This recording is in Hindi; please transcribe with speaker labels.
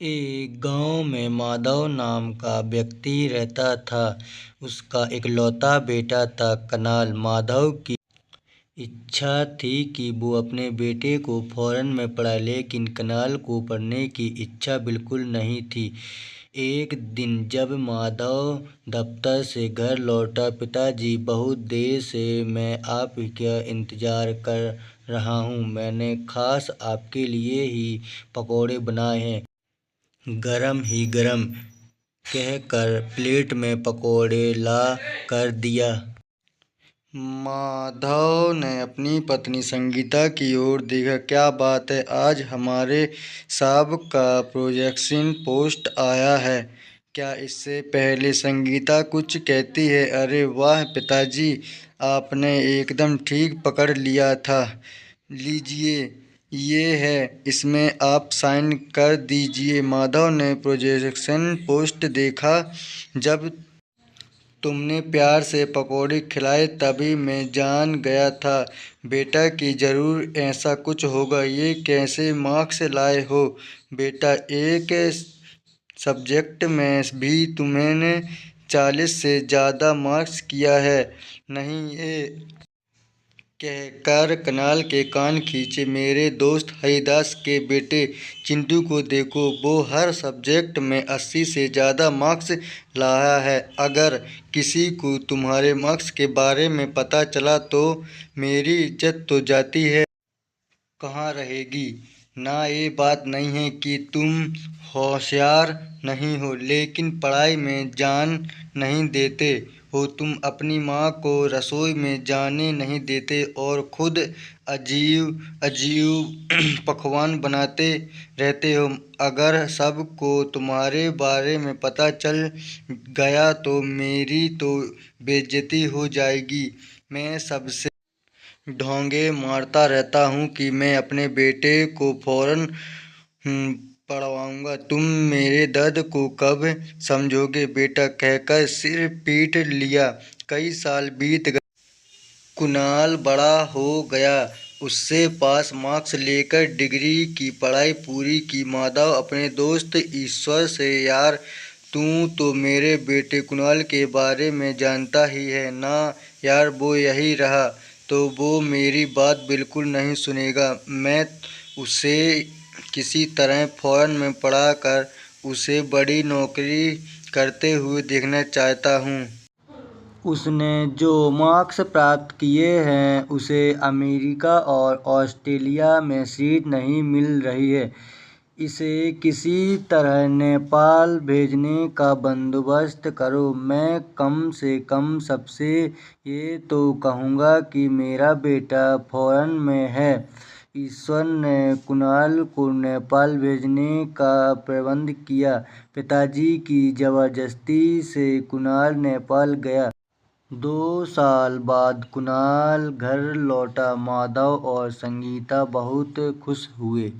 Speaker 1: एक गांव में माधव नाम का व्यक्ति रहता था। उसका इकलौता बेटा था कनाल। माधव की इच्छा थी कि वो अपने बेटे को फौरन में पढ़ाए, लेकिन कनाल को पढ़ने की इच्छा बिल्कुल नहीं थी। एक दिन जब माधव दफ्तर से घर लौटा, पिताजी, बहुत देर से मैं आपका इंतजार कर रहा हूँ। मैंने खास आपके लिए ही पकौड़े बनाए हैं, गरम ही गरम, कहकर प्लेट में पकौड़े ला कर दिया। माधव ने अपनी पत्नी संगीता की ओर देखा। क्या बात है, आज हमारे साहब का प्रोजेक्शन पोस्ट आया है क्या? इससे पहले संगीता कुछ कहती है, अरे वाह पिताजी, आपने एकदम ठीक पकड़ लिया था। लीजिए, ये है, इसमें आप साइन कर दीजिए। माधव ने प्रोजेक्शन पोस्ट देखा। जब तुमने प्यार से पकौड़े खिलाए तभी मैं जान गया था बेटा कि ज़रूर ऐसा कुछ होगा। ये कैसे मार्क्स लाए हो बेटा? एक सब्जेक्ट में भी तुमने 40 से ज़्यादा मार्क्स किया है। नहीं, ये कहकर कनाल के कान खींचे। मेरे दोस्त हरिदास के बेटे चिंटू को देखो, वो हर सब्जेक्ट में 80 से ज़्यादा मार्क्स लाया है। अगर किसी को तुम्हारे मार्क्स के बारे में पता चला तो मेरी इज्जत तो जाती है, कहाँ रहेगी? ना, ये बात नहीं है कि तुम होशियार नहीं हो, लेकिन पढ़ाई में जान नहीं देते हो। तुम अपनी माँ को रसोई में जाने नहीं देते और खुद अजीब अजीब पकवान बनाते रहते हो। अगर सबको तुम्हारे बारे में पता चल गया तो मेरी तो बेइज्जती हो जाएगी। मैं सबसे ढोंगे मारता रहता हूँ कि मैं अपने बेटे को फौरन पढ़वाऊँगा। तुम मेरे दर्द को कब समझोगे बेटा? कहकर सिर पीट लिया। कई साल बीत गए। कुणाल बड़ा हो गया। उससे पास मार्क्स लेकर डिग्री की पढ़ाई पूरी की। माधव अपने दोस्त ईश्वर से, यार तू तो मेरे बेटे कुणाल के बारे में जानता ही है ना यार, वो यही रहा तो वो मेरी बात बिल्कुल नहीं सुनेगा। मैं उसे किसी तरह फौरन में पढ़ा कर उसे बड़ी नौकरी करते हुए देखना चाहता हूँ। उसने जो मार्क्स प्राप्त किए हैं उसे अमेरिका और ऑस्ट्रेलिया में सीट नहीं मिल रही है। इसे किसी तरह नेपाल भेजने का बंदोबस्त करो। मैं कम से कम सबसे ये तो कहूँगा कि मेरा बेटा फौरन में है। ईश्वर ने कुणाल को नेपाल भेजने का प्रबंध किया। पिताजी की जबरदस्ती से कुणाल नेपाल गया। 2 साल बाद कुणाल घर लौटा। माधव और संगीता बहुत खुश हुए।